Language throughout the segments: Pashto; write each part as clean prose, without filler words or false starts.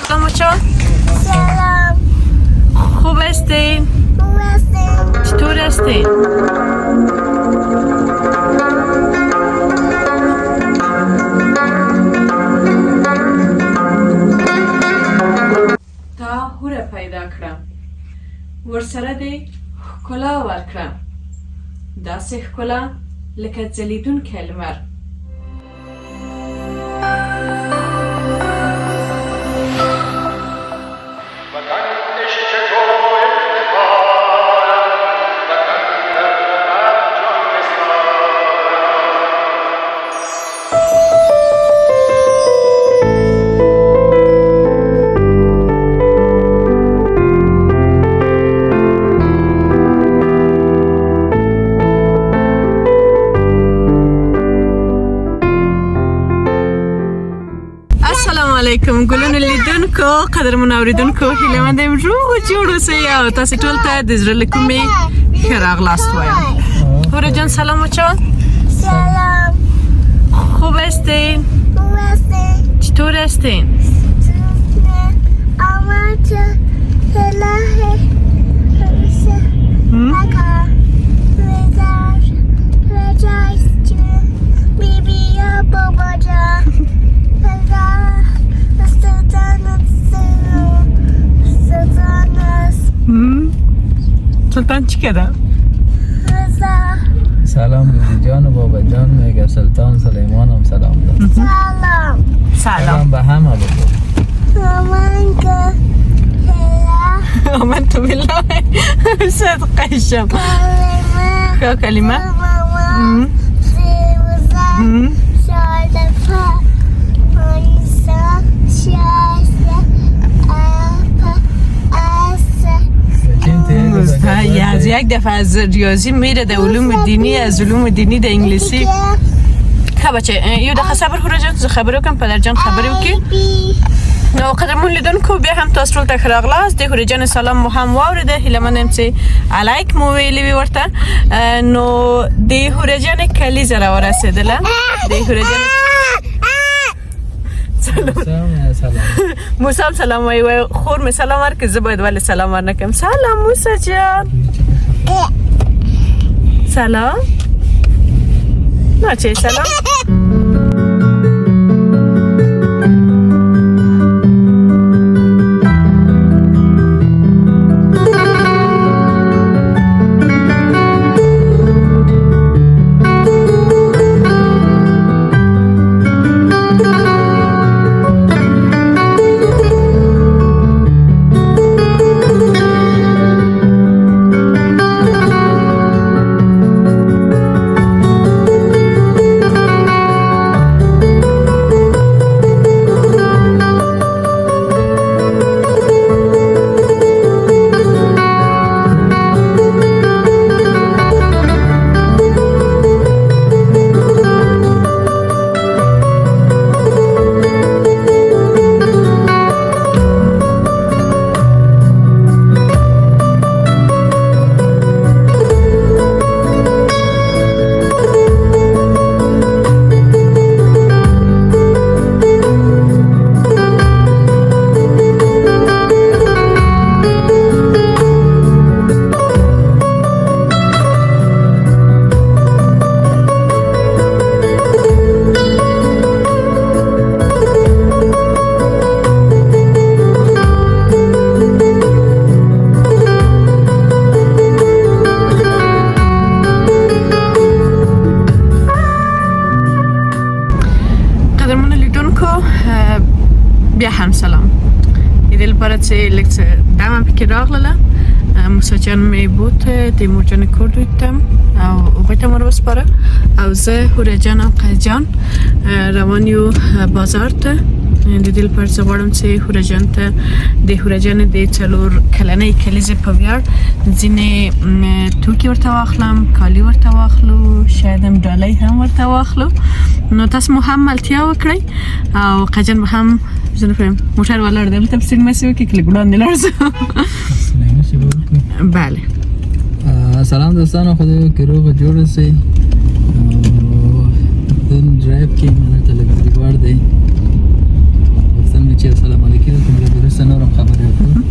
سلام بچه‌ها. سلام. خوب هستین؟ خوب هستین؟ چطور هستین؟ تا هوره پیدا کړم ورسره دې ښکلا ورکړم داسې ښکلا لکه ځلېدونکی لمر علیکم ګلونو لیدونکو قدرمنو اوریدونکو هیله مند یم روغ او جوړ اوسئ او تاسو ټول ته د زړه له کومې ښه راغلاست وایم هوره جان سلام بچه‌ها. سلام. خوب هستین؟ خوب هستین؟ چطور هستین؟ آمد الهی همیشه اکا وزار رجایست بیبی یا بابا جان سلطان چی کردم؟ سلام بیبی جان و بابا جان میگه سلطان سلیمان هم سلام داد. سلام. سلام به همه بگو. آمن تو بالله صدقه شم که کلمه از یک دفعه از ریاضی میره در علوم دینی از علوم دینی در انگلیسی که بچه یو دقیقه صبر هوره جان خبرو کم پدر جان خبرو که نو قدرمون لیدونکو بیا هم تاسو ټول ته ښه راغلاست د هورې جانې سلام مو هم واورېده هیله من یم چې علیک مو ویلي وي ورته نو د هورې جانې کلیزه راورسېدله د هورې جانې موسی هم سلام وایي خور مې سلام ورکړي زه باید ولې سلام ورنه کړم سلام موسی جان سلام نه چې سلام بیا هم سلام ایده لپاره چې لږ څه دمم پکې راغله موسی جان مې بوت د مور جان کور دوی تم او هغوی ته مو وسپاره او زه هوره جان او قیس جان روان یو بازار ته د دې لپاره زه غواړم چې هوره جان ته د هوره جان د څلور کلنۍ کلیزې په ویاړ ځینې توکي ورته واخلم کالي ورته واخلو شاید هم ډالۍ هم ورته واخلو نو تاسو مو هم ملتیا وکړئ او قیس جان به هم زه نه پوهیم موټر ولاړ دی هلته پسې مسې وکړي که لږ وړاندې لاړ ځه بله سلام دوستانو خدای که روغ جوړ اوسئ ډرایو کې مې ته لږ ریکارډ دی غوښتل مې چې السلام علیکم درته بیا وروسته نور هم خبرې وکړو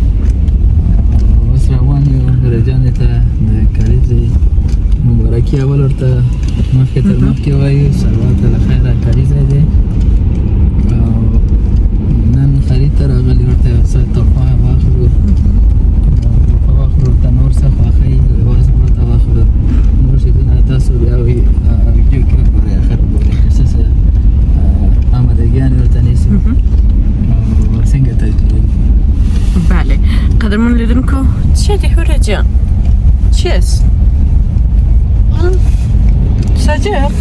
اوس روان یو هورجانې ته د کلیزې مبارکي اول ورته مخکې تر مخکې وایو سبا ته له خیره کلیزی دی او نن خرید ته راغلي ورته یو څه تحفه واخلو ورته نور څه خوښوي لباس به ورته واخلو نور شیدونه تاسو بیا ویډیو کې وګورئ اخر پورې که څه څه آمادګیانې ورته نیسو او څنګه تجربه بله قدرمون لیدونکو چیه دی هوره جان؟ چیست؟ صادق؟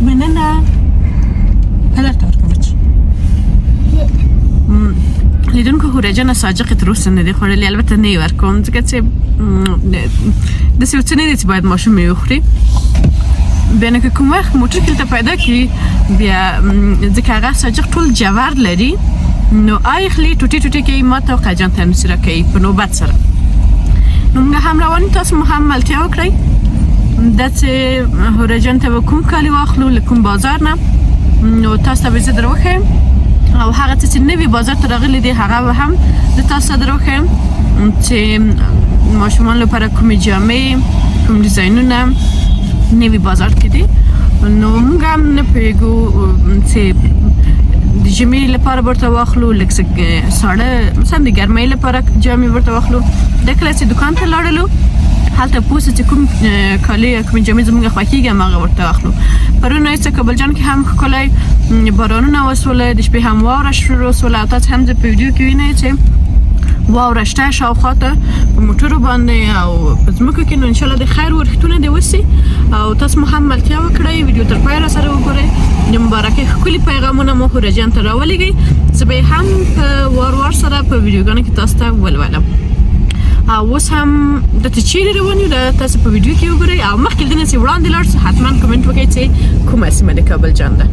مننه پدر تارکن بچه لیدونکو هوره جان صادق تر اوسه نه دی خوړلی البته نه یې ورکوم ځکه چې داسې یو څه نه دی چې باید ماشوم یې وخوري بیا نه که کوم وخت موټر کې دلته پیدا کړي بیا ځکه هغه صادق ټول جوار لري نو اخلي ټوټې ټوټې کوي ما ته او قاجان ته نصیره کوي په نوبت سره نو موږ هم روان یو تاسو مو هم ملتیا وکړئ دا چې هوره جان ته به کوم کالي واخلو له کوم بازار نه نو تاسو ته به زه در وښیم او هغه څه چې نوي بازار ته راغلي دي هغه به هم زه تاسو ته در وښیم چې ماشومان لپاره کومې جامې کوم ډیزاینونه نوی بازار کې دي نو موږ هم نه پوهېږو چې د ژمي لپاره ورته واخلو لږ څه ساړه مثلا د ګرمۍ لپاره جامې ورته واخلو دا کله چې دوکان ته لاړلو هلته پوسه چې کوم کالي کومې جامې زموږ خوښېږي هماغه ورته واخلو پرون یې څه کابل جان کې هم ښکلی بارانونه وسوله د شپې هم واوره شروع وسوله او تاسو هم زه په ویډیو کې وینئ چې واوره شته شاوخوا ته په موټرو باندې او په ځمکو کې نو انشاءالله د خیر ورښتونه دې وسي او تاسو مو هم ملتیا وکړئ ویډیو تر پایه راسره وګورئ د مبارکۍ ښکلي پیغامونه مو هوره جان ته راولېږئ زه به یې هم په وار وار سره په ویډیوګانو کې تاسو ته ولولم او اوس هم دلته چیرې روان یو دا تاسو په ویډیو کې وګورئ او مخکې له دې نه چې وړاندې لاړ شو حتما کمنټ وکړئ چې کومه سیمه د کابل جان ده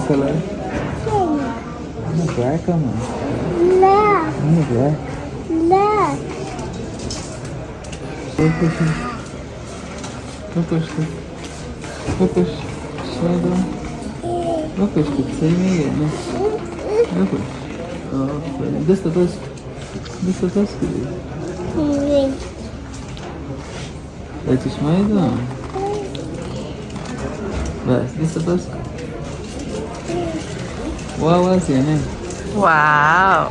color? Black ama. Black. Black. Black. Popatrz. Shadow. Popatrz, tu przejmie, no. Popatrz. O, dostateczko. Lecisz majdą. Bas, dostateczko. Wow, nie? واو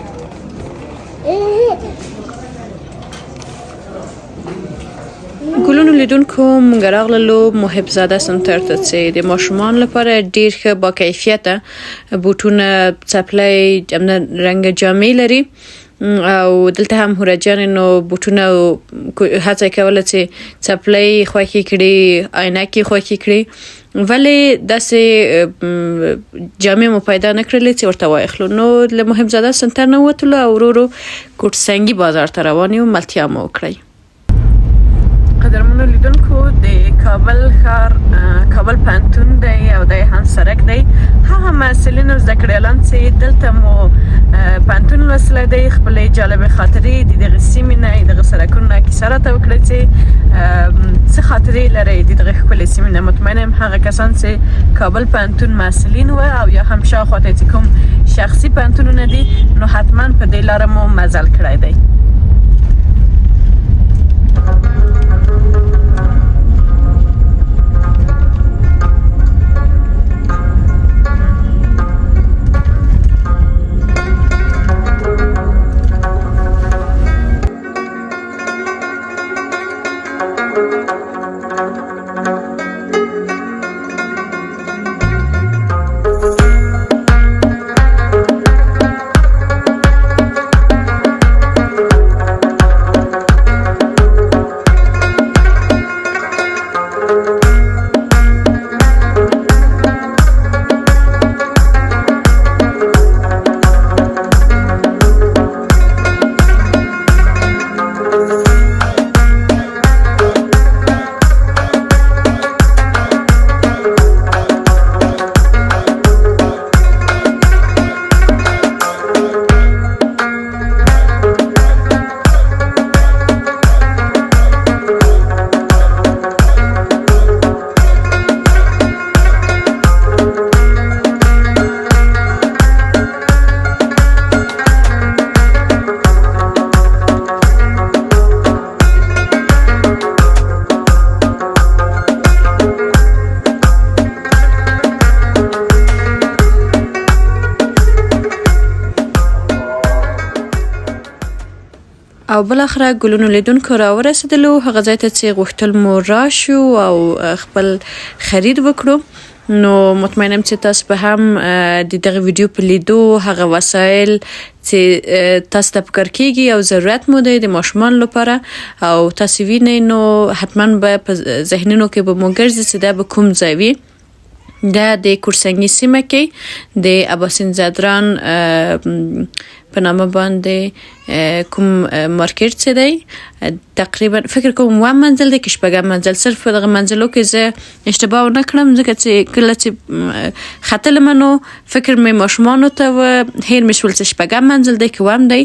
ګلونو لیدونکو موږ راغلو محب زاده سنټر ته چې د ماشومان لپاره ډیر ښه با کیفیته بوټونه څپلۍ رنګ جامې لري او دلته هم هورجان نو بوټونه هڅه کوله چې څپلۍ خوښي کړي عینکې خوښي کړي ولی داسې جامې مو پیدا نکړلې چې ورته واخلو نو له محب زاده سنټر نه وتلو او ورو کوټسنګي بازار ته روان یو ملتیا مو وکړئ قدرمنو لیدونکو د کابل ښار کابل پوهنتون دی او د هم سړک دی هغه محصلین او زده کړیالان چې دلته مو پوهنتون لوستلی دی خپلې جالبې خاطرې د دغه سیمې نه دغه سړک کیسه راته وکړه چې څه خاطرې لرئ د دغه ښکلې سیمې نه. مطمئنه یم هغه کسان چې کابل پوهنتون محصلین وو او یا هم شاوخوا ته چې کوم شخصي پوهنتونونه دي نو حتما په دې لاره مو مزل کړی دی. او بل اخره ګلونو لیدونکو را ورسېدلو هغه ځای ته چې غوښتل مو راشو او خپل خرید وکړو. نو مطمئنم چې تاسو به هم د دغه ویډیو په لیدو هغه وسایل چې تاسو ته پکار کیږي او ضرورت مو دی د ماشومان لپاره او تاسو وینئ نو حتما به په ذهنونو کې به مو ګرځي چې دا به کوم ځای وي. دا د کورسنګي سیمه کې د اباسین زدران په نامه باندې کوم مارکیټ څه دی تقریبا فکر کوم 1 منزل دی کې 6 منزل. صرف په دغه منزلو کې زه اشتباه نه کړم ځکه چې کله چې ختلم نو فکر مې ماشومانو ته هیر مې شول چې 6 منزل دی کې وام دی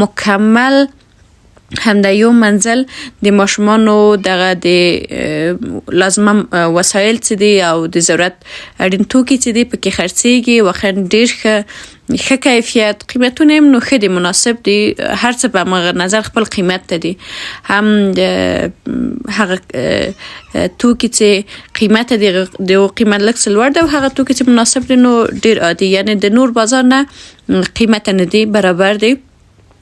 مکمل همدا یو منزل د ماشومانو دغه د لازمه وسایل چې دي او د ضرورت اړین توکي چې دي پکې خرڅېږي واخن ډیر ښه کیفیت قیمتونه هم نو ښه دي مناسب دي هر څه په مغه نظر خپل قیمت ته دي هم هغه توکي چې قیمت دي د قیمت لکه لوړ دی هغه توکي چې مناسب دي نو ډیر عادي یعنی د نور بازار نه قیمت نه دي برابر دي.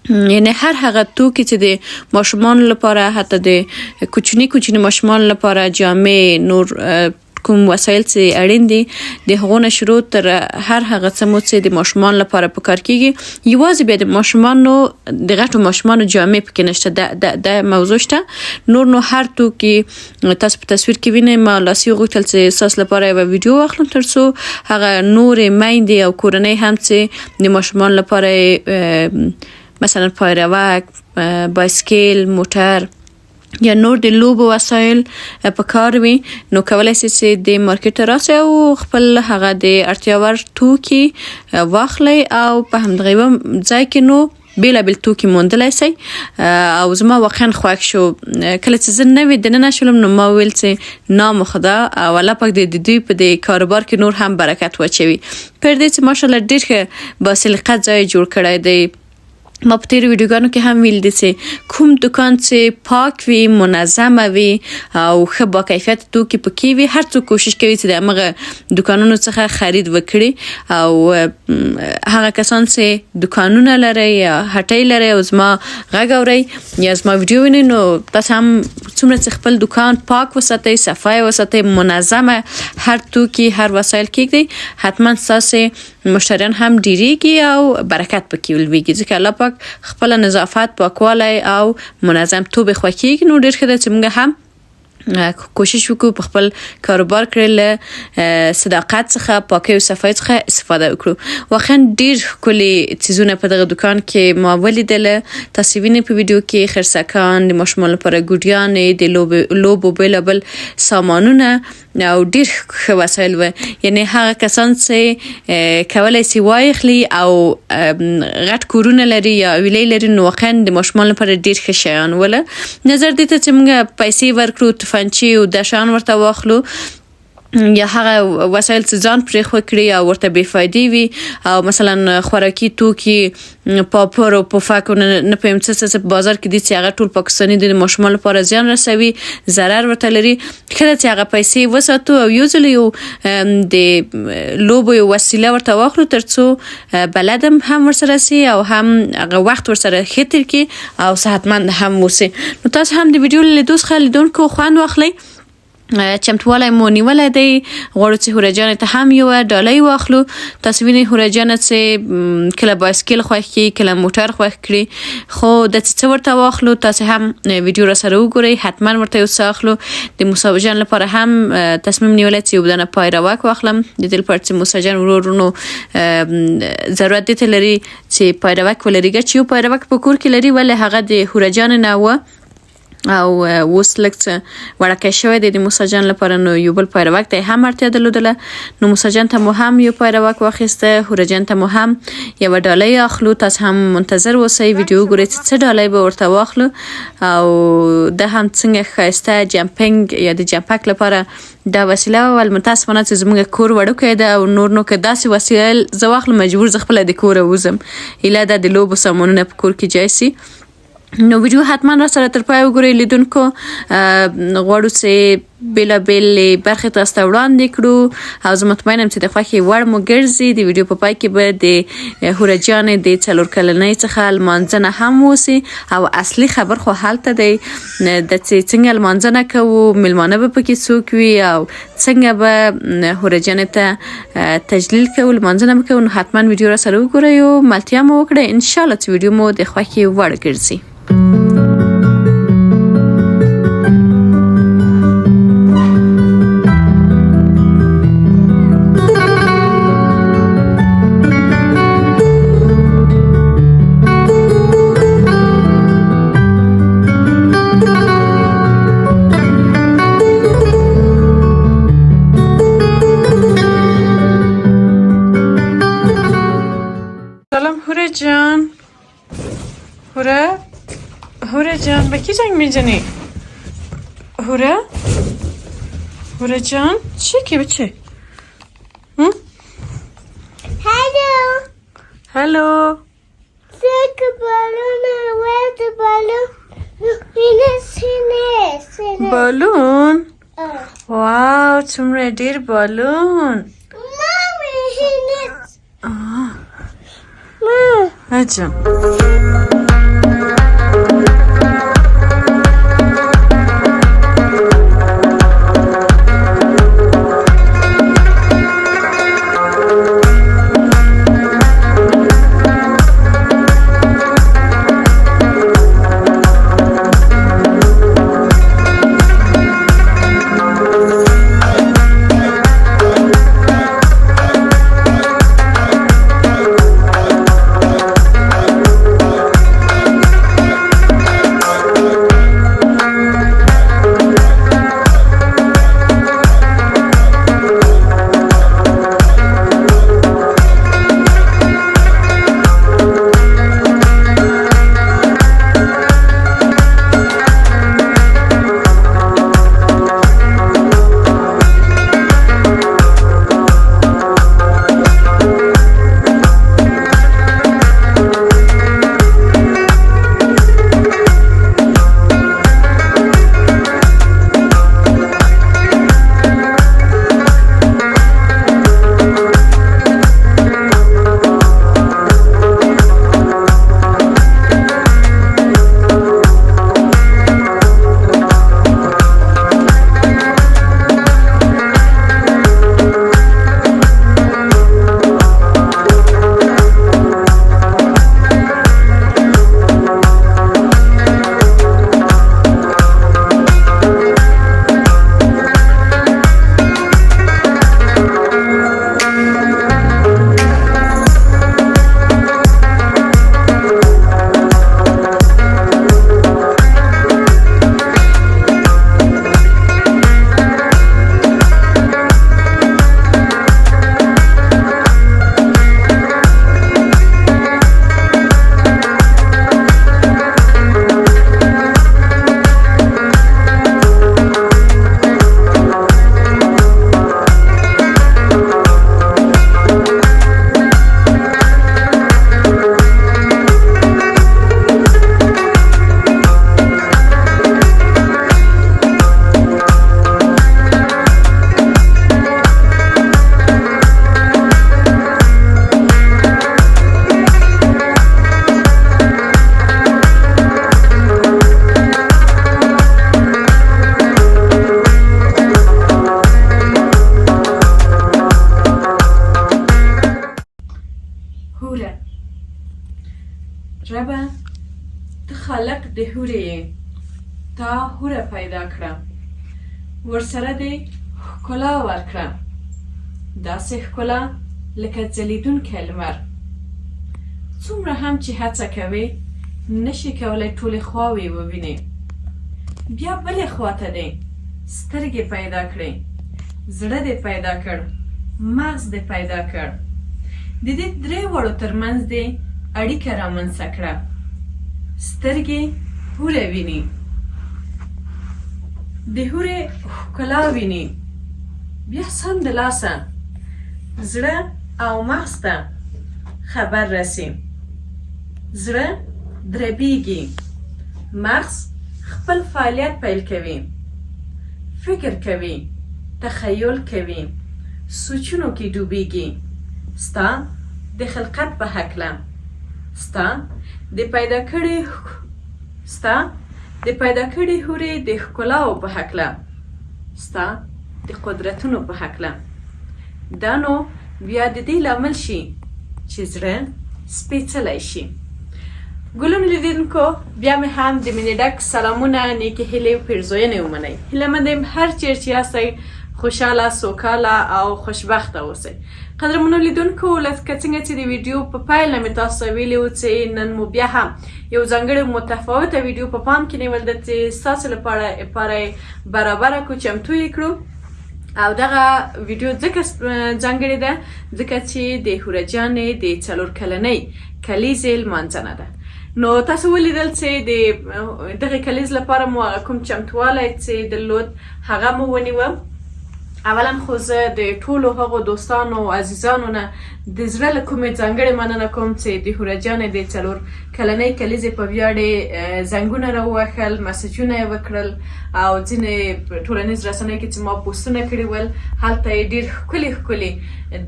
یعنی هر هغه توکي چې د ماشومان لپاره حتی د کوچني ماشومان لپاره جامې نور کوم وسایل چې اړین دي د هغونه شروع تر هر هغه څه مو چې د ماشومان لپاره پکار کیږي یوازې به د ماشومانو د غټو ماشومانو جامې پکې نشته د موضوع شته نور نو هر توکي تاسو په تصویر کې وینئ ما لاسي غوښتل چې تاسو لپاره یو ویډیو واخلم ترڅو هغه نور میندې او کورنۍ هم چې د ماشومان لپاره مثلا پایروک بایسکل موټر یا نور د لوبو وسایل په کار وي نو کولای شئ چې د مارکیټ راسئ او خپل هغه د اړتیا وړ توکي واخلئ او په همدغه ځای کې نو بیلابیل توکي موندلی شئ او زما واقعا خوښ شو کله چې زه نوې دننه شولم نو ما ویل چې نام خدا او الله پاک د دوی په د کاروبار کې نور هم برکت واچوي پر دې چې ماشاءالله ډېر ښه باسلیقه ځای جوړ کړی دی. ما په تیرو ویډیوګانو کې هم ویل دي چې کوم دکان چې پاک وي منظمه وي او ښه با کیفیت توکي پکې وي هر څوک کوشش کوي چې د هغه دکانونو څخه خرید وکړي او هغه کسان چې دکانونه لري یا هټۍ لري او زما غږ اورئ یا زما ویډیو وینئ نو تاسو هم څومره چې خپل دکان پاک وساتئ صفای وساتئ منظمه هر توکي هر وسایل کېږدئ حتما ستاسې مشتریان هم ډیریږي او برکت پکې ولویږي ځکه الله پاک خپل نظافت پاکوالی او منظم توب خوښیږي نو ډېر ښه ده چې موږ هم کوشش وکړو په خپل کاروبار کې له صداقت څخه پاکۍ او صفای څخه استفاده وکړو. واقعا ډېر ښکلي څیزونه په دغه دکان کې ما ولیدل تاسو وینئ په ویډیو کې خرسکان د ماشومانو لپاره ګوډیانې د لوبو بیلابل سامانونه او ډیر ښه وسایل و. یعنی هغه کسان چې کولای شي واخلي او غټ کورونه لري یا ویلې لري نو واقعا د ماشومان لپاره ډیر ښه شیان ول. نظر دې ته چې موږ پیسې ورکړو توفنچې او د شان ورته واخلو یا هغه وسایل چې ځان پرې خو کړي او ورته بې فایدې وي او مثلا خوراکي توکي پاپر او پفک نه پیم څه بازار کې دي چې هغه ټول پاکستاني د ماشومان لپاره زیان رسوي ضرر ورته لري. کله چې هغه پیسې وساتو او یو ځل یو د لوبو یو وسیله ورته واخلو ترڅو بلدم هم ورسره سي او هم هغه وخت ورسره ښه تیر کړي او صحتمند هم اوسي. نو تاسو هم د ویډیو لیدو څخه لیدونکو خوند واخلئ. چمتوالی مو نیولی دی. غواړو چې هوره جانې ته هم یوه ډالۍ واخلو. تاسو وینئ هوره جانه چې کله بایسکل خوښ کړي کله موټر خوښ کړي خو داسې څه ورته واخلو. تاسو هم ویډیو راسره وګورئ حتما ورته یو څه اخلو. د موسی جان لپاره هم تصمیم نیولی چې یو دانه پایروک واخلم د دې لپاره چې موسی جان ورونو ضرورت دې ته لري چې پایروک ولري. ګرچې یو پایروک په کور کې لري ولې هغه د هوره جان نه و او اوس لږ څه وړکی شوی دی د موسی جان لپاره نو یو بل پایروک ته هم اړتیا درلودله. نو موسی جان ته مو هم یو پایروک واخیسته. هوره جان ته مو هم یوه ډالۍ اخلو. تاسو هم منتظر اوسئ ویډیو وګورئ چې څه ډالۍ به ورته واخلو او د هم څنګه ښایسته جمپینګ یا د جمپک لپاره دا وسیله و. متاسفانه چې زموږ کور وړوکی ده او نور نو که داسې وسایل زه واخلم مجبور زه خپله د کوره وځم. ایله ده د لوبو سامانونه په کور کې جای سي. نو ویډیو حتما را سره تر پای وګورئ لیدونکو. غواړو چې بېلابېلې برخې تاسو ته وړاندې کړو او زه مطمئنه یم چې د خوښې وړ مو ګرځي. د ویډیو په پای کې به د هوره جانې د 4 کلنۍ څخه لمانځنه هم وسي او اصلي خبر خو هلته دی د چې څنګه لمانځنه کوو میلمانه به پکې څوک وي او څنګه به هوره جانې ته تجلیل کوو لمانځنه به کوو. نو حتما ویډیو را سره وګورئ او ملتیا مو وکړئ. انشاءالله چې ویډیو مو د خوښې وړ ګرځي. سلام هوره جان. هوره جان با کی زنگ میزنی؟ هوره جان چی که بچه؟ هلو Take a balloon and where's the balloon? Sine. بالون واو څومره ډیر بالون. Mommy, Hines. هجم تا هوره پیدا کړه، ورسره دې ښکلا ورکړه، داسې ښکلا لکه ځلیدونکی لمر. څومره هم چې هڅه کوې نشي کولی ټولې خواوې ووینې. بیا بلې خواته دی سترګې پیدا کړې، زړه دې پیدا کړ، مغز دې پیدا کړ. د دې درې وړو ترمنځ دې اړیکه رامنځته کړه. سترګې هوره ویني، د هورې ښکلا ویني. بیا سمدلاسه زړه او مغز ته خبر رسي. زړه دربیږي، مغز خپل فعالیت پیل کوي، فکر کوي، تخیل کوي، سوچونو کې ډوبیږي. ستا د خلقت په هکله، ستا د پیدا کړې هورې د ښکلاو په هکله، ستا د قدرتونو په هکله. دا نو بیا د دې لامل شي چې زړه سپېڅلی شي. ګلونو لیدونکو، بیا مې هم د مینې ډک سلامونه، نیکې هیلې او پیرزوینې ومنئ. هیله مند یم هر چیرې چې یاستئ خوشحاله، سوکاله او خوشبخته اوسئ. قدرمنو لیدونکو، لکه څنګه چې د ویډیو په پیل نه مې تاسو ته ویلي وو چې نن مو بیا هم یو ځانګړې متفاوته ویډیو په پام کې نیول ده چې ستاسو لپاره برابره کړو، چمتو یې کړو. او دغه ویډیو ځکه ځانګړې ده ځکه چې د هوره جانې د 4 کلنۍ کلیزې لمانځنه ده. نو تاسو ولیدل چې د دغه کلیز لپاره مو هغه کوم چمتوالی چې درلود هغه مو ونیوه. اولا خو زه د ټولو هغو دوستانو او عزیزانو نه د زړه له کومې ځانګړې مننه کوم چې د هوره جانې د 4 کلنۍ کلیزې په ویاړ زنګونه راووهل، مسجونه یې وکړل او ځینې ټولنیز رسنیو کې چې ما پوسټونه کړي ول هلته یې ډېر ښکلي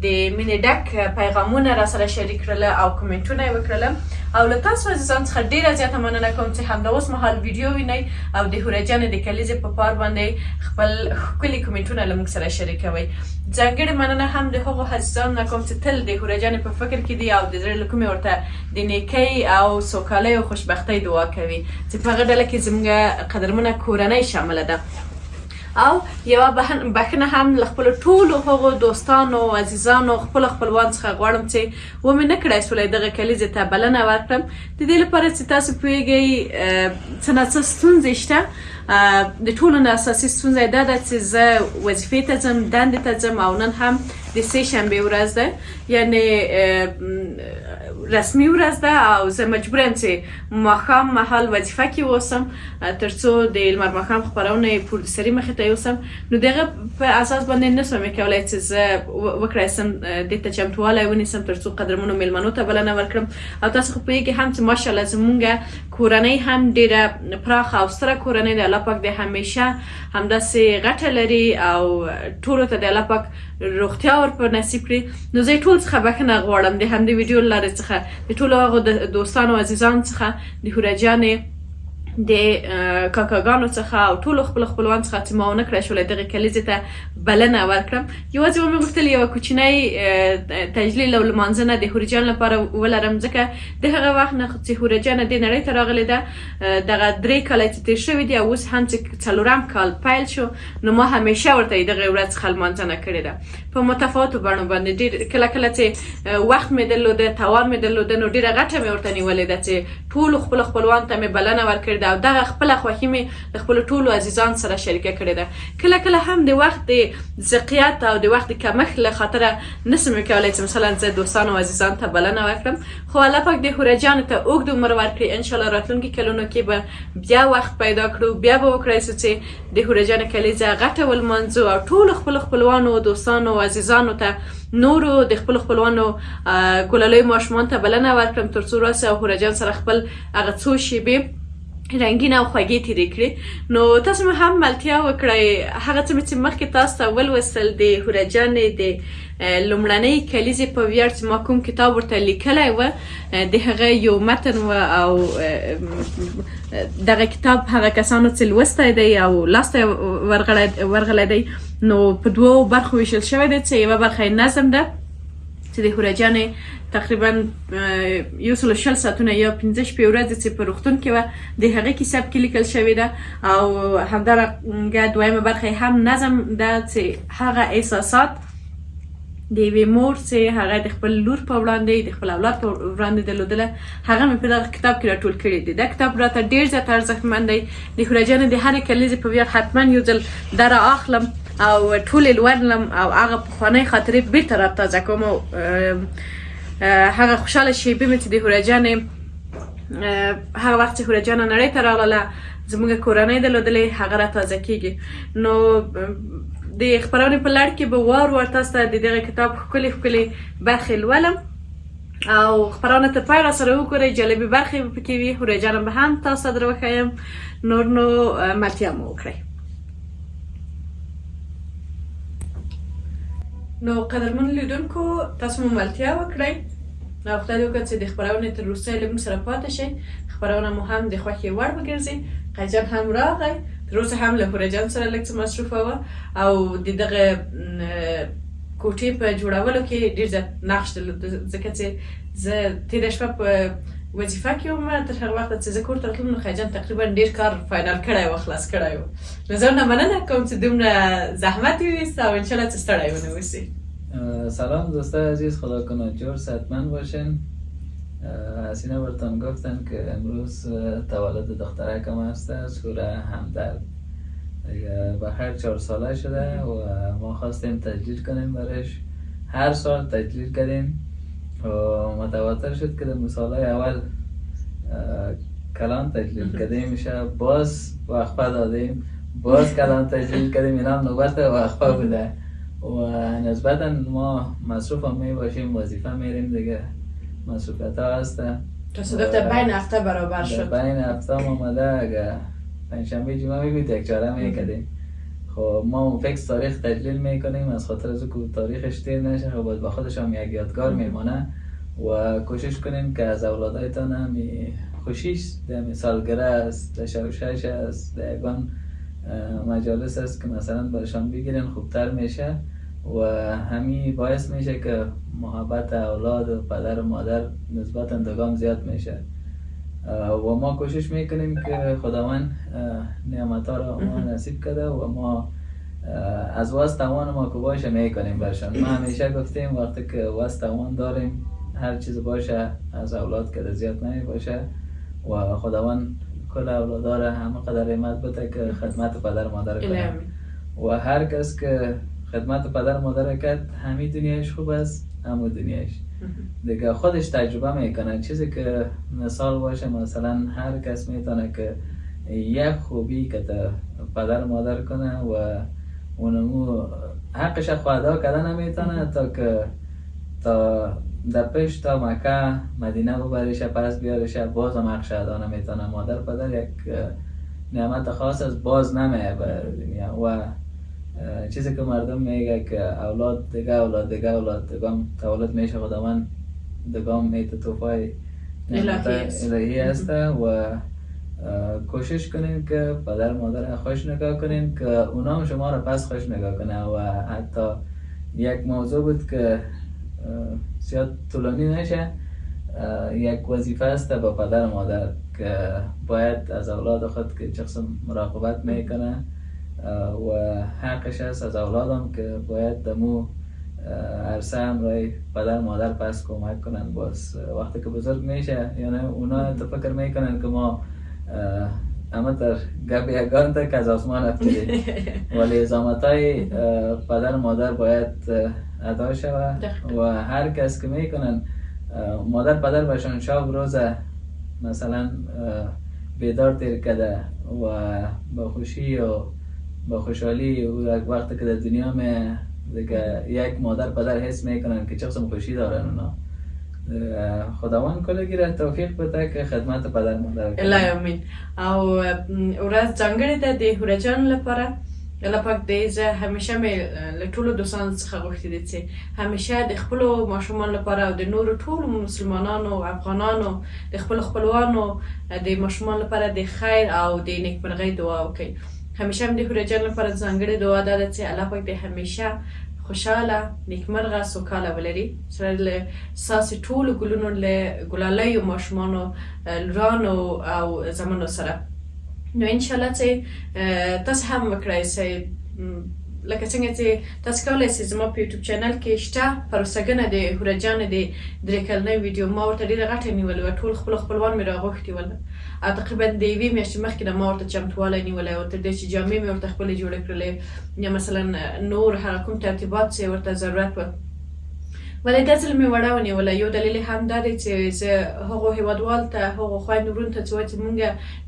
د مینې ډک پیغامونه راسره شریک کړل او کومنټونه یې وکړل. او له تاسو عزیزانو څخه ډېره زیاته مننه کوم چې همدا اوس مهال ویډیو وینئ او د هوره جانې د کلیزې په پار باندې خپل ښکلي کومنټونه له موږ سره شریکوئ. ځانګړې مننه هم د هغو عزیزانو نه کوم چې تل د هوره جانې په فکر کې دي او د زړه له کومې ورته د نیکۍ او سوکالۍ او خوشبختۍ دعا کوي چې په هغه ډله کې زموږ قدرمنه کورنۍ شامله ده. او یوه بخښنه هم له خپلو ټولو هغو دوستانو او عزیزانو خپلوان څخه غواړم چې ومې نه کړی سولی دغه کلیزې ته بلنه ورکړم، د دې لپاره چې تاسو پوهیږئ څه نه څه ستونزې شته. د ټولو نه اساسي ستونزه دا ده چې زه وظیفې ته ځم، دندې ته ځم او نن هم د 3 شنبې ورځ ده، یعنې رسمي ورځ ده او زه مجبوره یم چې ماښام مهال وظیفه کې واوسم تر څو د لمر ماښام خپرونې پروډوسري مخې ته یوسم. نو دغه په اساس باندې نشم کولی چې زه وکړی سم دې ته چمتوالی ونیسم تر څو قدرمنو میلمنو ته بلنه ورکړم. او تاسو خو پوهیږئ هم چې ماشاءالله زمونږ کورنۍ هم ډېره پراخه او ستره کورنۍ ده. الله پاک دې همیشه همداسې غټه لري او ټولو ته د الله پاک روغتیا ور په نصیب کړي. نو زه ټول څخه بخښنه غواړم د همدې ویډیو له لارې څخه د ټولو هغو دوستانو عزیزانو څخه، د هوره جانې د کاکاګانو څخه او ټولو خپلوان څخه چې ما ونه کړی شولی دغې کلیزې ته بلنه ورکړم. یوازې ومې غوښتل یوه کوچنی تجلیل او لمانځنه د هوره جان لپاره ولرم، ځکه د هغه وخت نه چې هوره جانه دې نړۍ ته راغلې ده دغه 3 کاله چې تېر شوي دي او اوس هم چې 4م کال پیل شو، نو ما همیشه ورته دغې ورځ څخه لمانځنه کړې ده په متفاوتو بڼو باندې. ډېر کله چې وخت مې درلوده، توان مې درلوده، نو ډېره غټه مې ورته نیولې ده چې ټولو خپلوانو ته مې بلنه ورکړې ده او دغه خپله خوښي مې د خپلو ټولو عزیزانو سره شریکه کړې ده. کله هم د وخت د ضیقیت او د وخت د کمښت له خاطره نشم کولی چې مثلا زه دوستانو او عزیزانو ته بلنه ورکړم، خو الله پاک د هوره جانې ته اوږد عمر ورکړي. انشاءالله راتلونکي کلونو کې به بیا وخت پیدا کړو، بیا به وکړی سو چې د هوره جانې کلیزه غټه ولمانځو او ټولو خپلوانو او دوستانو او عزیزانو ته نورو د خپلوانو ګلالیو ماشومانو ته بلنه ورکړم تر څو راسه او هوره جان سره خپل هغه څو شیبې رنګین او خوږې تېرې کړې. نو تاسو مې هم ملتیا وکړئ هغه څه مې چې مخکې تاسو ته ولوستل د هوره جانې د لومړنۍ کلیزې په ویاړ چې ما کوم کتاب ورته لیکلی و د هغه یو متن و او دغه کتاب هغه کسانو چې لوستی دی او لاس ته ورغلی دی نو په 2 برخو ویشل شوی دی چې یوه برخه یې نظم ده چې چې د هورجانې تقریبا 120 ساعتونه یا 15 شپې ورځې چې په روغتون کې وه د هغې کیسه پکې لیکل شوې ده او همدارنګه دویمه برخه هم نظم ده چې هغه احساسات د یوې مور چې هغه د خپل لور په وړاندې د خپل اولاد په وړاندې درلودله هغه مې په دغه کتاب کې راټول کړي دي. دا کتاب راته ډېر زیات ارزښتمن دی. د هورجانې د هرې کلیزې په ویاړ حتما یو ځل دا را اخلم او ټولې لولم او هغه پخوانۍ خاطرې بېرته راتازه کوم او هغه خوشحاله شېبې مې چې د هورجانې هغه وخت چې هورجانه نړۍ ته راغله زموږ کورنۍ درلودلې هغه راتازه کېږي. نو د خپرونې په لړ کې به وار تاسو ته د دغه کتاب ښکلې ښکلې برخې لولم او خپرونه تر پای راسره وګورئ. جالبې برخې به پکې وي. هورجانه به هم تاسو ته در وښیم. نور نو ملتیا مو وکړئ. نو قدرمن لیدونکو تاسو مو ملتیا وکړئ او خدای دې وکړي چې د خپرونې تر وروستۍ له موږ سره پاتې شئ. خپرونه مو هم د خوښې وړ وګرځي. قیجان هم راغی. تر اوسه هم له هورجان سره لږ څه مصروفه وه او د دغه کوټې په جوړولو کې ډېر زیات نقش درلود ځکه چې زه تېره شپه په وظیفه کې وم. تر هغه وخته چې زه کور ته راتلم نو خیجان تقریبا ډېر کار فاینل کړی و خلاص کړی و. نو زه ورنه مننه کوم چې دومره زحمت یې وایست او انشاءالله چې ستړی ونه اوسي. سلام دوستای عزیز، خدا کنه جور صحتمند باشین. حسینه برتان گفتن که امروز تولد دخترکم هست، سوره همدرد. بخیر 4 ساله شده و ما خواستیم تجلیل کنیم برش. هر سال تجلیل کردیم و متواتر شد که در مثالای اول کلان تجلیل کردیم میشه، باز وقفه دادیم، باز کلان تجلیل کردیم. این هم نوبت وقفه بوده و نسبتا ما مصروف هم می باشیم، وظیفه میریم دیگه، مصروفیت ها هسته. تصادف در بین هفته برابر شد. در بین هفته هم آمده. اگه پنجشنبه جمعه میگوید یک چاره میکردیم. خب ما فکس تاریخ تجلیل میکنیم از خاطر از که تاریخش دیر نشه. خب باید با خودش هم یک یادگار میمانه و کوشش کنیم که از اولادایتان هم خوشیش در سالگره است، در شوشش است، در یگان مجالس است که مثلا برشان بگیرین خوبتر میشه و همین باعث میشه که محبت اولاد و پدر و مادر نسبت اندگام زیاد میشه و ما کوشش میکنیم که خداوند نعمتها را ما نصیب کرده و ما از واسه توان ما که باشه میکنیم برشان. ما همیشه گفتیم وقتی که واسه توان داریم هر چیز باشه از اولاد که زیاد نمی باشه و خداوند کل اولادها را همه قدر رحمت بده که خدمت پدر مادر کنه و هر کس که خدمت پدر مادر کرد همین دنیاش خوب است، همون دنیاش دیگه خودش تجربه میکنه. چیزی که مثال باشه، مثلا هر کس میتونه که یک خوبی که پدر مادر کنه و اونمو حقش خواهدا کردن نمیتونه تا که تا در پیش تا مکه مدینه ببرش پس بیارش باز هم حقش ادا نمیتونه. مادر پدر یک نعمت خاص از باز نمیه بر دنیا و چیزی که مردم میگه که اولاد دیگه اولاد دیگه اولاد دیگه تولد میشه خداوند دیگه میت توفای الهی است و کوشش کنین که پدر مادر خوش نگاه کنین که اونا هم شما را پس خوش نگاه کنه و حتی یک موضوع بود که زیاد طولانی نشه، یک وظیفه است با پدر مادر که باید از اولاد خود که شخص مراقبت میکنه و حقش است از اولادم که باید دمو عرصه هم رای پدر مادر پس کمک کنن. باز وقتی که بزرگ میشه یعنی اونا فکر میکنن که ما اما در گب یگان تا که از آسمان افتادیم ولی زامتای پدر مادر باید ادا شود و هر کس که میکنن مادر پدر باشن شب روز مثلا بیدار تیر کده و با خوشی و با خوشحالی و وقتی که در دنیا میں دیگه یک مادر پدر حس میکنن که چقدر خوشی دارن اونا. خداوند کلگی توفیق بده که خدمت پدر مادر کنه. الله امین. او ورځ ځانګړې ده د هورجان لپاره. الله پاک دې زه همیشه مې له ټولو دوستانو څخه غوښتي دي چې همیشه د خپلو ماشومانو لپاره او د نورو ټولو مسلمانانو او افغانانو د خپلو خپلوانو د ماشومانو لپاره د خیر او د نیکمرغۍ دعا وکړي. همیشه هم د هورجان لپاره ځانګړې دعا ده چې الله پاک دې همیشه خوشحاله نیکمرغه سوکاله ولري سره له ستاسې ټولو ګلونو له ګلالیو ماشومانو لورانو او زامنو سره نو انشاءالله چې تاسو هم وکړئ چې لکه څنګه چې تاسو کولی شئ زما په یوټیوب چینل کې شته پروسهګنه د هوره جانې د 3 کلنۍ ویډیو ما ورته ډېره غټه نیولې وه ټول خپلو خپلوان مې راغوښتي ول او تقریبا د 1 میاشتې مخکې نه ما ورته چمتوالی نیولی و تر دې چې جامې مې ورته خپلې جوړې کړلې یا مثلا نور هغه کوم ترتیبات چې ورته ضرورت و ولې دا ځل مې وړه ونیوله یو دلیل یې هم دا دی چې زه هغو هېوادوالو ته هغو خویندو وروڼو ته چې وایي چې مونږ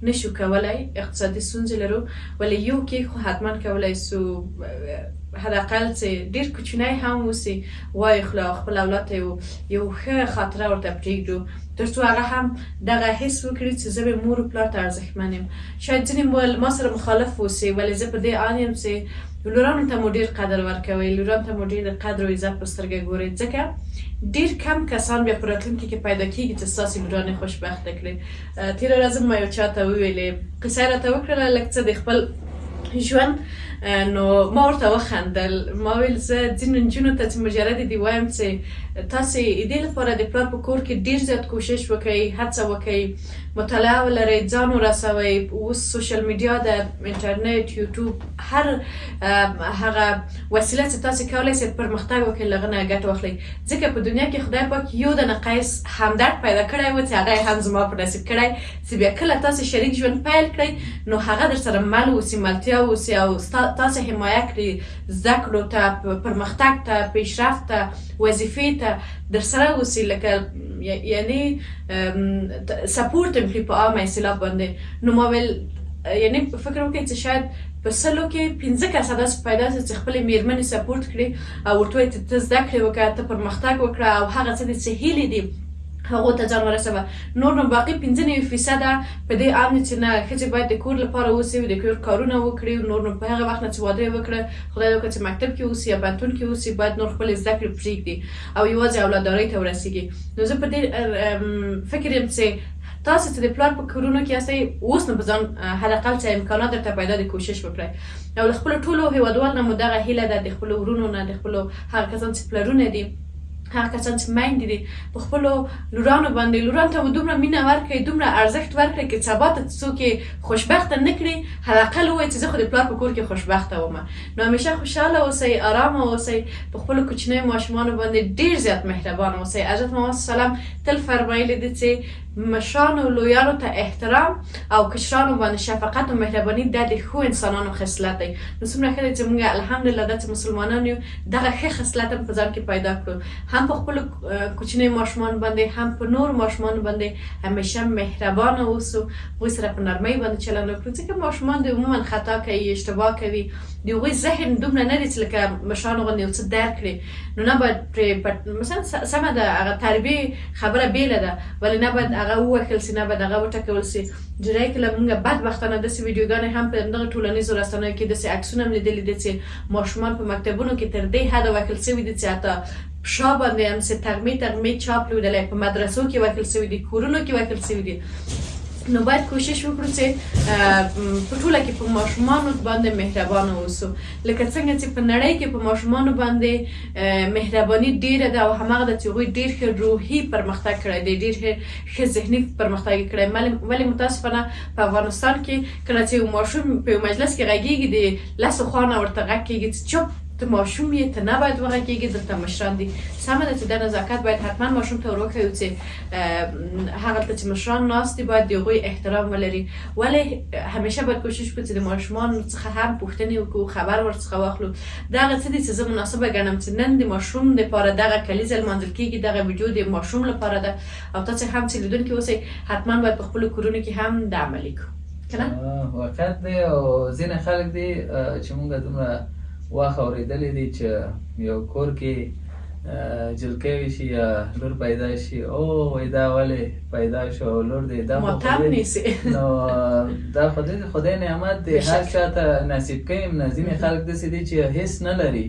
نشو کولی اقتصادي ستونزې لرو ولې یو کیک خو حتما کولی سو حداقل چې ډېر کوچنی هم اوسي وایي خپل اولاد ته یو ښه خاطره ورته پرېږدو تر څو هغه هم دغه حس وکړي چې زه به مور و پلار ته ارزښتمن یم شاید ځینې ما سره مخالف اوسي ولې زه په دې آن یم چې لورانو ته مو ډېر قدر ورکوئ لورانو ته مو ډېر قدر و عزت په سترګه ګورئ ځکه ډېر کم کسان بیا په راتلونکي کې پیدا کېږي چې ستاسې لورانې خوشبخته کړي تېره ورځ ما یو چا ته وویلې قصه یې راته وکړله لږ څه د خپل ژوند نو ما ورته وخندل ما ویل زه ځینو نجونو ته چې مجرد دې وایم چې تاسې دې لپاره د پلار په کور کې ډېر زیات کوشش وکړئ هڅه وکړئ مطالعه ولرئ ځان ورسوئ اوس سوشل میډیا د انټرنیټ یوټیوب هر هغه وسیله چې تاسې کولی شئ پرمختګ وکړئ له هغه نه ګټه واخلئ ځکه په دنیا کې خدای پاک یو دانه قیس همدرد پیدا کړی و چې هغه یې هم زما په نصیب کړی چې بیا کله تاسې شریک ژوند پیل کړئ نو هغه در سره مل اوسي ملتیا اوسي او تاسې حمایه کړي زده کړو ته پرمختګ ته پیشرفت ته وظیفې ته در سره اوسي لکه یعنی سپورت هم کړي په عامه اصطلاح باندې نو ما ویل یعنی فکر وکړئ چې شاید په سلو کې 15 کسه داسې پیدا شي چې خپلې مېرمنې سپورت کړي او ورته وایي چې ته زده کړې وکړه ته پرمختګ وکړه او هغه څه دي چې هیلې دي هغو ته ځان ورسوه نور نو باقي 95% په دې اړه چې نه ښځې باید د کور لپاره اوسي د کور کارونه وکړي نور نو په هغه وخت نه چې واده یې وکړه خدای وکړه چې مکتب کې اوسي یا پوهنتون کې اوسي باید نور خپلې زده کړې پرېږدي او یوازې اولاددارۍ ته ورسېږي نو زه په دې فکر یم چې تاسو چې د پلار په کورونو کې یاستئ اوس نه په ځان حداقل چې امکانات درته پیدا د کوشش وکړئ او له خپلو ټولو هېوادوالو نه مو دغه هیله ده د خپلو ورونو نه د خپلو هغه کسان چې پلرونه دي هغه کسان چې میندې دي په خپلو لورانو باندې لورانو ته مو دومره مینه ورکړئ دومره ارزښت ورکړئ که سبا ته څوک یې خوشبخته نه کړي حداقل ووایي چې زه خو د پلار په کور کې خوشبخته ومه نو همیشه خوشحاله اوسئ ارامه اوسئ په خپلو کوچنیو ماشومانو باندې ډېر زیات مهربانه اوسئ حضرت محمد صلی الله علیه وسلم تل فرمایلی دي چې مشرانو لویانو ته احترام او کشرانو باندې شفقت او مهرباني دا د ښو انسانانو خصلت دی نو څومره ښه دی چې موږ الحمدلله دا چې مسلمانان یو دغه ښه خصلت هم په ځان کې پیدا کړو هم په خپلو کوچنیو ماشومانو باندې هم په نورو ماشومانو باندې همیشه مهربانه اوسو هغوی سره په نرمۍ باندې چلند وکړو ځکه ماشومان د عموما خطا کوي اشتباه کوي د هغوی ذهن دومره نه دی چې لکه مشرانو غوندې یو څه درک کړي نو نه باید پرې مثلا سمه ده هغه تربیې خبره بېله ده ولې نه باید هغه ووهل سي نه باید هغه وټکول سي ډېری کله موږ بدبختانه داسې ویډیوګانې هم په همدغه ټولنیزو رسنیو کې داسې عکسونه هم لیدلي دي چې ماشومان په مکتبونو کې تر دې حده وهل سوي دي چې حتی په شا باندې هم چې تغمې چاپ لیدلی په مدرسو کې وهل سوي دي کورونو کې وهل سوي دي نو باید کوشش وکړو چې په ټوله کې په ماشومانو باندې مهربانه اوسو لکه څنګه چې په نړۍ کې په ماشومانو باندې مهرباني ډیره ده او هماغه ده چې هغوی ډېر ښه روحي پرمختګ کړی دی ډېر ښه ذهني پرمختګ یې کړی ولې متاسفانه په افغانستان کې کله چې یو ماشوم په یو مجلس کې غږېږي د لسو خوا نه ورته غږ کېږي چې چپ ته ماشوم یې ته نه باید وغږېږي دلته مشران دي سمه ده چې دا نزاکت باید حتما ماشوم ته ور وښیو چې هغلته چې مشران ناست دي باید د هغوی احترام ولري ولې همیشه باید کوشش وکړو چې د ماشومانو څخه هم پوښتنې وکړو خبر ورڅخه واخلو دغه څه دي چې زه مناسبه ګڼم چې نن د ماشوم دپاره دغه کلیزه لمانځل کېږي دغه ویډیو د ماشوم لپاره ده او تاسې هم چې لیدونکي اوسئ حتما باید په خپلو کورونو کې هم دا عملي کړو که نه واقعیت دی او ځینې خلک دي چې مونږ دومره واخه اورېدلې دي چې یو کور کې جلکۍ وشي یا لور پیدا شي او وایي دا ولې پیدا شو او لور دی دا ماتم نیسي نو دا خدای نعمت دی هر چا ته نصیب کوي ځینې خلک داسې دي چې هیڅ نه لري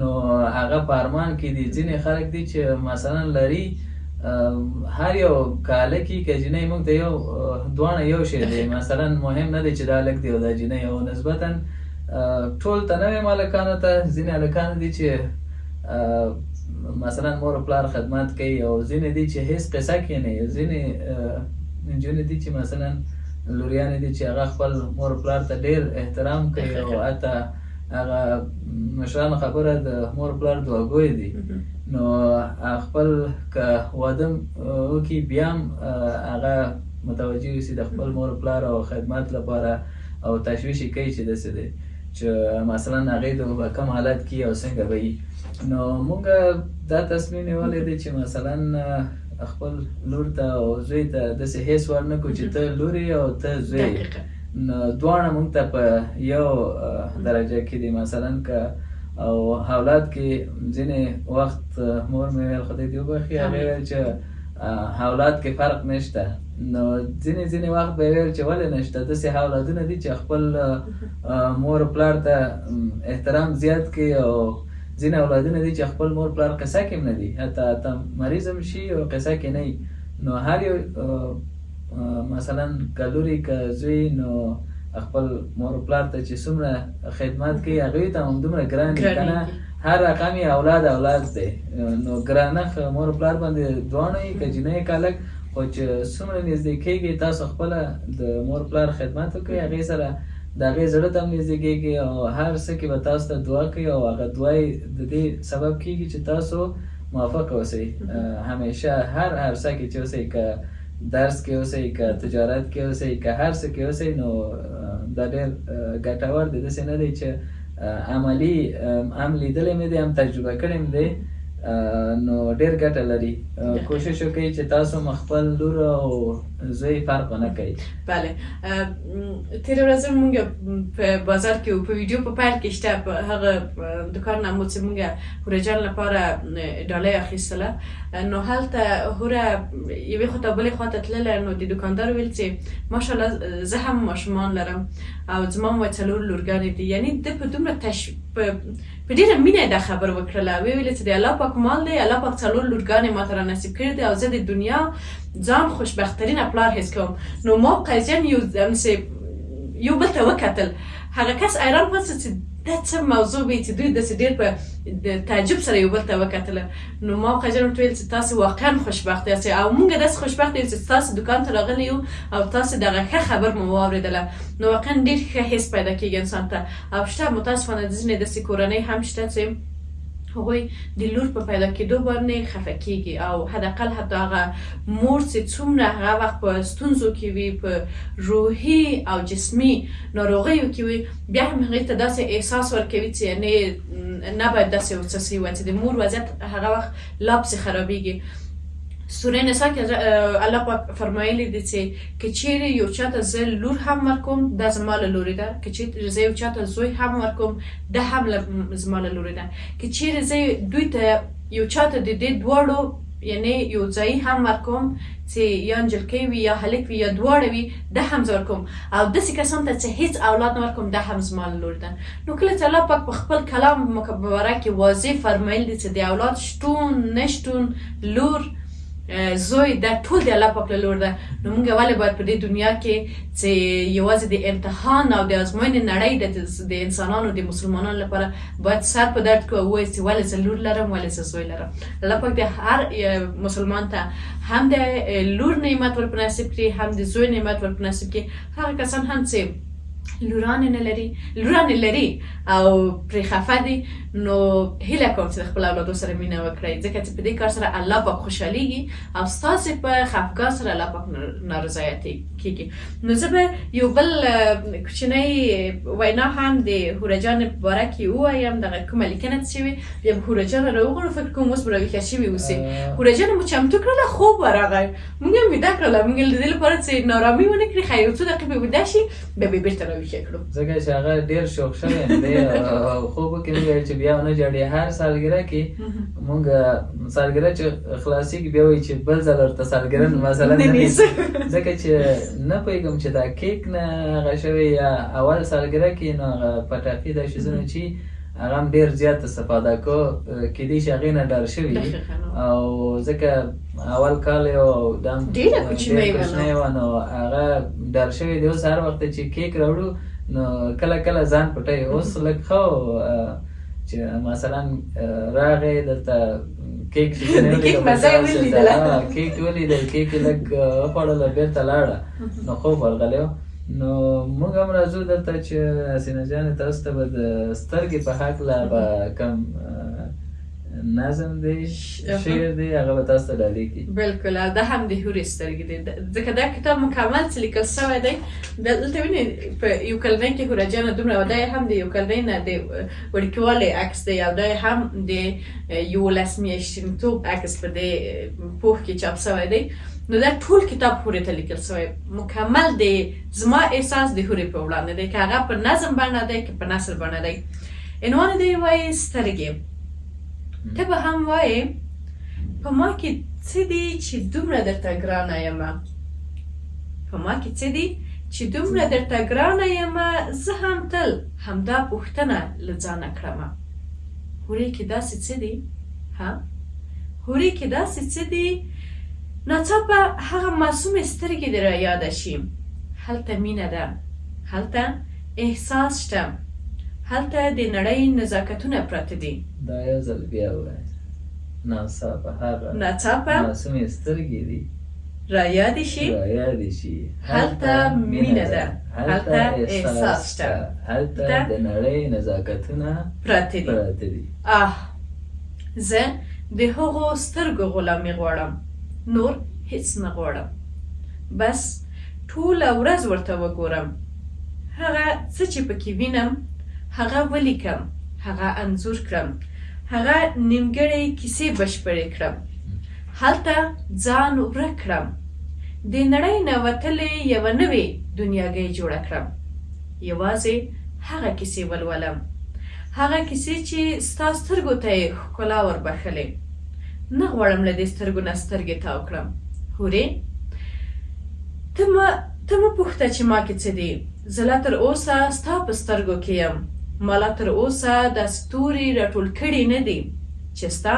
نو هغه په ارمان کې دي ځینې خلک دي چې مثلا لري هر یو کاله کې که جینۍ موږ ته یو دواړه یو شی دی مثلا مهم نه دی چې دا لږ دی او دا جینۍ او نسبتا ټول ته نوې مالکانو ته ځینې هلکان دي چې مثلا مور او پلار خدمت کوي او ځینې دي چې هیڅ قصه کې نه وي، ځینې نجونې دي چې مثلا لوریانې دي چې هغه خپل مور او پلار ته ډېر احترام کوي او حتی هغه مشرانو خبره د مور او پلار دعاګوی دي. نو خپل که واده وکړي بیا هم هغه متوجه اوسي د خپل مور او پلار او خدمت لپاره او تشویش یې کوي چې داسې دی چې مثلا هغې ته به کم حالت کې او څنګه به وي. نو موږ دا تصمیم نیولی دی چې مثلا خپل لور ته او زوی ته داسې هیڅ ور نه کړو چې ته لور یې او ته زوی یې. نو دواړه موږ ته په یو درجه کې دي. مثلا که او اولاد کې ځینې وخت مور مې ویل خدای دې وبخښي هغې ویل چې اولاد کې فرق نشته. نو ځینې وخت به یې ویل چې ولې نشته، داسې اولادونه دي چې خپل مور پلار ته احترام زیات کوي او ځینې اولادونه دي چې خپل مور پلار قصه کې هم نه دي، حتی مریض هم شي او قصه کې نه وي. نو هر یو مثلا که لوري که زوی نو خپل مور پلار ته چې څومره خدمت کوي هغوی ته همدومره ګران دي که نه. هر رقم یې اولاد دی. نو ګرانښت مور پلار باندې دواړه یي که جینۍ که هلک، خو چې څومره نږدې کېږي تاسو خپله د مور پلار خدمت وکړئ، هغې سره د هغې زړه ته هم نږدې کېږي او هر څه کې به تاسو ته دعا کوي او هغه دعا یې د دې سبب کېږي چې تاسو موفق اوسئ همیشه هر څه کې چې اوسئ، که درس کې اوسئ، که تجارت کې اوسئ، که هر څه کې اوسئ. نو دا ډېر ګټور دی، داسې نه دی چې عملي هم لیدلی مې دی هم تجربه کړی مې دی. نو ډېر ګټه لري. کوشش وکړئ چې تاسو هم خپل لور او زوی فرق ونه کوئ. بله. تېره ورځ مونږ په بازار کې په ویډیو په پیل کې شته په هغه دوکان نه مو چې مونږ هوره جان لپاره ډالۍ اخیستله. نو هلته هوره یوې خوا ته بلې خوا ته تلله. نو د دوکاندار ویل چې ماشاءالله زه هم ماشومان لرم او زما هم 4 لورګانې دي. یعنی ده په دومره په ډېره مینه دا خبر وکړله. ویې ویل چې د الله پاک مال دی، الله پاک 4 لورګانې ماته را نصیب کړي دي او زه د دنیا ځان خوشبخترینه پلار حس کوم. نو ما قضیه یو بل ته وکتل. هغه کس حیران پاتې چې دا څه موضوع وي چې دوی داسې ډېر په تعجب سره یو بل ته وکتله. نو ما قضیه ورته ویل چې تاسې واقعا خوشبخت یاستئ او موږ داسې خوشبخت یو چې ستاسو دوکان ته راغلي یو او تاسې دغه ښه خبر مو واورېدله. نو واقعا ډېر ښه حس پیدا کېږي انسان ته. او شته متاسفانه ځینې داسې کورنۍ هم شته چې هغوی د لور په پیدا کېدو باندې خفه کېږي او حداقل حتی هغه مور چې څومره هغه وخت په ستونزو کې وي، په روحي او جسمي ناروغیو کې وي، بیا هم هغې ته داسې احساس ورکوي چې نه باید داسې وڅڅي وي چې د مور وضعیت هغه وخت لا پسې خرابېږي. سوره نساء کې الله پاک فرمایلی دی چې که چیرې یو چاته زه لور هم ورکوم دا زما له لورې ده، که چیرې زه یو چاته زوی هم ورکوم دا هم زما له لورې ده، که چیرې زه دوی ته یو چاته د دې دواړو یعنی یو ځای هم ورکوم چې یا نجلکۍ وي یا هلک وي یا دواړه وي دا هم زه ورکوم. او داسې کسانو ته چې هیڅ اولاد نه ورکوم دا هم زما له لورې ده. نو کله چې الله پاک په خپل کلام مبارک کې واضح فرمایلی دی چې د اولاد شتون نشتون لور زوی دا ټول د الله پاک له لور ده. نو موږ ولې باید په دې دنیا کې چې یوازې د امتحان او د ازموینې نړۍ ده د انسانانو د مسلمانانو لپاره باید سر په درد کړو ووایو چې ولې زه لور لرم ولې زه زوی لرم. الله پاک د هر مسلمان ته هم د لور نعمت ور په نصیب کړي هم د زوی نعمت ور په نصیب کړي. هغه کسان هم چې لورانې لري او پرې خفه دي نو هیله کوم چې د خپل اولادو سره مینه وکړئ ځکه چې په دې کار سره الله پاک خوشحالیږي او ستاسې په خفګان سره الله پاک نارضایت کېږي. نو زه به یو بل کوچنی وینا هم د هوره جان په باره کې ووایم دغه کومه لیکنه چې شوې بیا به هوره جان راوغواړو فکر کوم اوس به راویښه شوې اوسې. هوره جان مو چمتو کړله خوب ورغی موږ هم ویده کړله موږ د دې لپاره چې نارامي ونه کړي ښه یو څو دقیقې ویده شي بیا به بېرته راویښه کړو ځکه چې هغه ډېر شوق شوی دی او خوب کې مې ویل چې بیا ونه جاړي. هر سالګره کې مونږ سالګره چې خلاصېږي بیا وایي چې بل ځل ورته سالګره مثلا نه نیسي ځکه چې نه پوهېږم چې دا کیک نه هغه شوی یا اول سالګره کې نو هغه پټاقي دا شیزونه چې هغه هم ډېر زیات استفاده کو کېدای شي هغې نه ډار شوي او ځکه اول کال یې ډېره کوچنۍ وه نو هغه ډار شوی دی. اوس هر وخت چې کیک راوړو نو کله کله ځان پټوي. اوس لږ ښه چې مثلا راغی دلته کیک چې کیک مزه یې ولیدله. کیک ولیدل، کیک یې لږ وخوړله، بېرته لاړه، نو خوب ورغلی و. نو موږ هم راځو دلته چې حسینه جانې تاسو ته به د سترګې په هکله به کم نظم دی، شعر دی، هغه به تاسو ته ډالۍ کړي. بالکل، او دا هم د هورې سترګې دی، ځکه دا کتاب مکمل چې لیکل شوی دی. دلته وینئ په یو کلنۍ کې هوره جانه دومره، او دا یې هم د یو کلنۍ نه د وړکیوالې عکس دی، او دا یې هم د 11 میاشتنیتوب عکس په دې پوښ کې چاپ شوی دی. نو دا ټول کتاب هورې ته لیکل شوی، مکمل د زما احساس د هورې په وړاندې دی، که هغه په نظم بڼه دی که په نثر بڼه دی. عنوان دی وایي سترګې. ته به هم وایې په ما کې څه دي چې دومره درته ګرانه یمه، په ما کې څه دي چې دومره درته ګرانه یمه، زه هم تل همدا پوښتنه له ځانه کړمه. هورې کې داسې څه دي؟ هورې کې داسې څه دي؟ ناڅاپه هغه معصومې سترګې دې را یاده شي. هلته مینه ده، هلته احساس شته، هلته د نړۍ نزاکتونه پراته دي. دا یو ځل بیا ووایه. ناڅاپه هغه ناڅاپه معصومې سترګې دي را یادې شي، هلته مینه ده، هلته احساس شته، هلته د نړۍ نزاکتونه پراته دي. زه د هغو سترګو غلامي غواړم، نور هیڅ نه غواړم. بس ټوله ورځ ورته وګورم، هغه څه چې پکې وینم هغه ولیکم، هغه انځور کړم، هغه نیمګړې کیسې بشپړې کړم، هلته ځان ورک کړم، د نړۍ نه وتلې یوه نوې دنیاګۍ جوړه کړم. یوازې هغه کیسې ولولم، هغه کیسې چې ستا سترګو ته یې ښکلا وربښلې. نه غواړم له دې سترګو نه سترګې تاو کړم. هورې، ته مه پوښته چې ما کې څه دي. زه لا تر اوسه ستا په سترګو کې یم. ما لا تر اوسه داسې توري راټول کړي نه دي چې ستا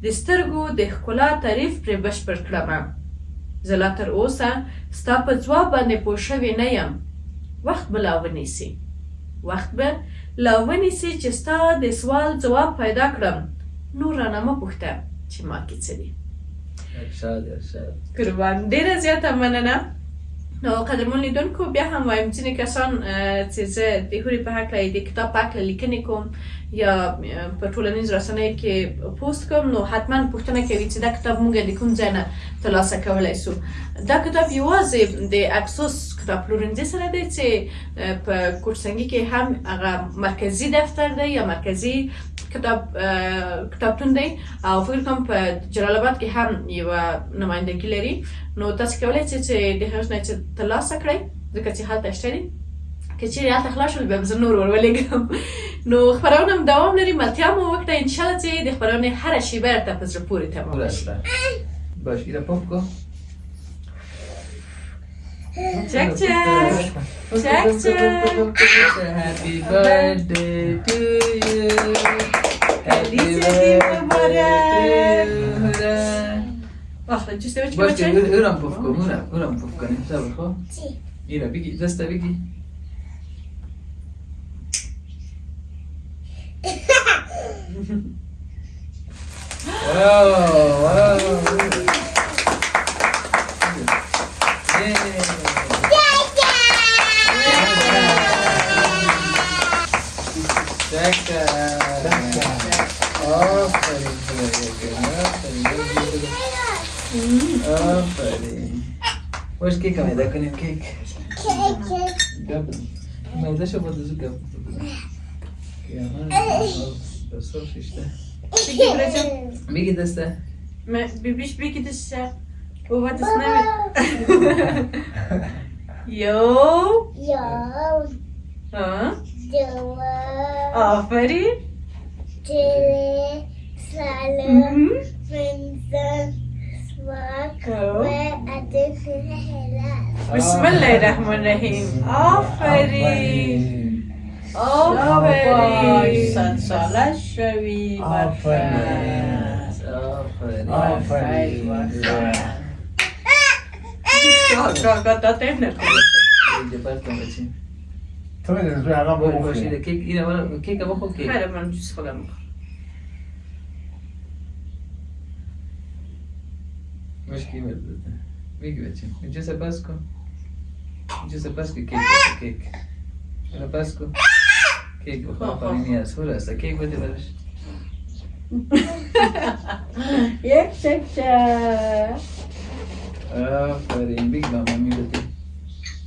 د سترګو د ښکلا تعریف پرې بشپړ کړمه. زه لا تر اوسه ستا په ځواب باندې پوه شوې نه یم. وخت به لا ونیسي، وخت به لا ونیسي چې ستا د سوال ځواب پیدا کړم. نور رانه مه پوښته چې ما کې څه دي. ارشاد قربان، ډېره زیاته مننه. نو قدرمن لیدونکو، بیا هم وایم ځینې کسان چې زه د هورې په هکله د کتاب په هکله لیکنې کوم یا په ټولنیزو رسنیو کې پوسټ کوم، نو حتما پوښتنه کوي چې دا کتاب موږ د کوم ځای نه ترلاسه کولی سو. دا کتاب یوازې د افسوس کتاب پلورنځي سره دی چې په کوټسنګي کې هم هغه مرکزي دفتر دی یا مرکزي کتابتون دی، او فکر کوم په جلال آباد کې هم یوه نمایندګي لري. نو تاسو کولی شئ چې د هغه نه ترلاسه کړئ، ځکه چې هلته شته دي. که چیرې هلته خلاص شول بیا به زه نور ورولېږم. نو خپرونه هم دوام لري، ملتیا مو وکړئ. انشاءالله چې د خپرونې هره شیبه درته په زړه پورې تمامه شي. باش ایره پاپ کو. چک چک چک چک. Happy birthday to you. Happy birthday مبارک. واخله جوست بچه باش بچه. اورم پاپ کو، اورم پاپ کنیم. صبر خو. ایره بگی، دسته بگی. واو. وش كيكة ما إذا كنا كيك قبل ما إذا شو بدو زوجة يا مان بس صار فيش ده بيجي برجع. بيجي دسته ما بيبيش بيجي دسة وما تسنامي. يو ها آفرین. بسم الله الرحمن الرحیم. آفرین آفرین. 100 ساله شوی. آفرین. تو میدونی توی عقب باید بخور باشید کیک اینه ولی کیک بخور کیک خیلی من جوس خودم بخور. مشکی برده میگی بچه جوس پس کن جوس پس کن کیک اینو پس کن کیک بخور آفرینی از هور است کیک بده برش یک شکر آفرین بگی با مامی بده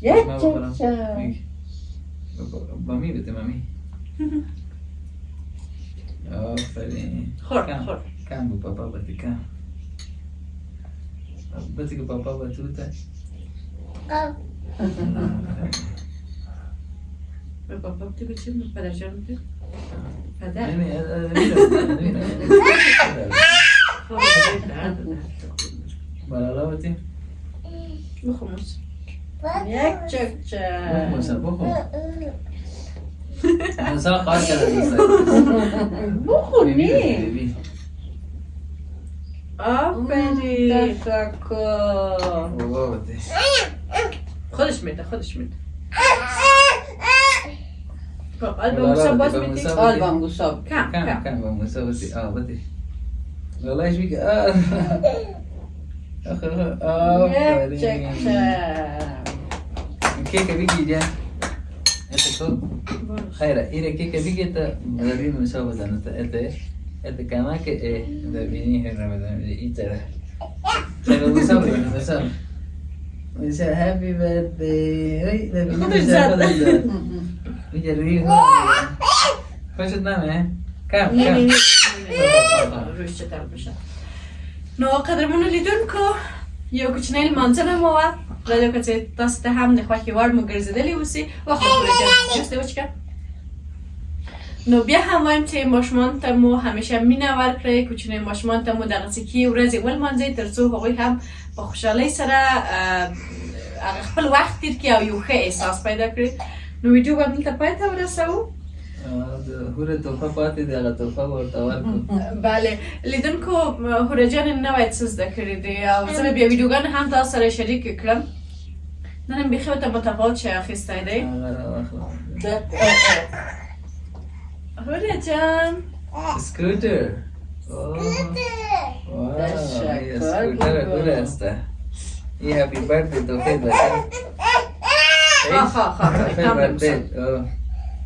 یک من بخورم شکر میگی مامی بده مامی آفرین خور کم بو پاپا بده کم بده که پاپا بده بوده به بابا بده بچیم به پدر جان بده پدر بالا بده بخورموز یک شکر بخور مثلا قاعد کرده بخور نی آفرین تشکر بابا بده خودش میده آلبوم موسا باز میدی؟ آلبوم موسا کم با موسا بده بده والله ايش بيك یک شکر كيكه بيجي جا انت كو خير ايه كيكه بيجي انت مدربين مسوي انت كمان que مدربين هنا مدربين ايه ترى مسوي dice happy birthday oye le vinimos a joder oye Luis pues nada كم روش چطور بشه نو قدرمون لیدونکو یو کوچنی منزل ما و رادیو کسی دست هم نخواهی وار مگرزیدلی وسی و خب برای جسته وچکا نو بیا هم وایم تی ماشمان تمو همیشه مینور کری کوچنی ماشمان تمو دقیقی کی ورزی ول منزل ترسو هقوی هم با خوشحالی سره خپل وقت دیر که یو خی احساس پیدا کری نو ویدیو با ملتا پایتا ورسو هوره توفا پاتی دیگه توفا ورتاور کو بله لیدونکو هوره جان نوید سزده کردی و زن بیا ویدیوگان هم تا سر شریک کردم ننم بیخی تا متفاوت چه اخیسته دی هوره جان سکوتر سکوتر هوره استه ای هپی برده توفید باشن هپی برده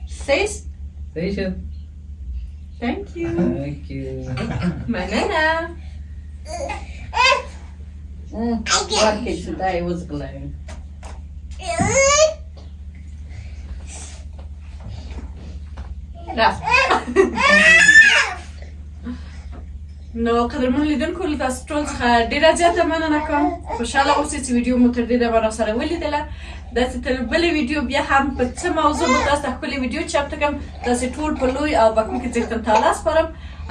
سیس Station. Thank you. Thank you. Manana. Lucky today was glue. رفت. نو قدرمون لیدون کل تاس ټول څخه ډیره زیاته مننه کوم خوشاله اوسئ چې ویډیو مو تر دې دمه راسره ولیدله داسې تر بلې ویډیو بیا هم په څه موضوع به تاسو ته ښکلې ویډیو چمتو کړم داسې ټول په لوی او بکمکې څښتن تعالی سپارم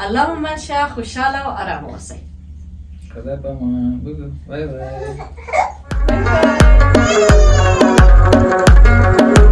الله مو مل شه خوشاله او ارامه اوسئ خدا پامان بگو بای بای بای بای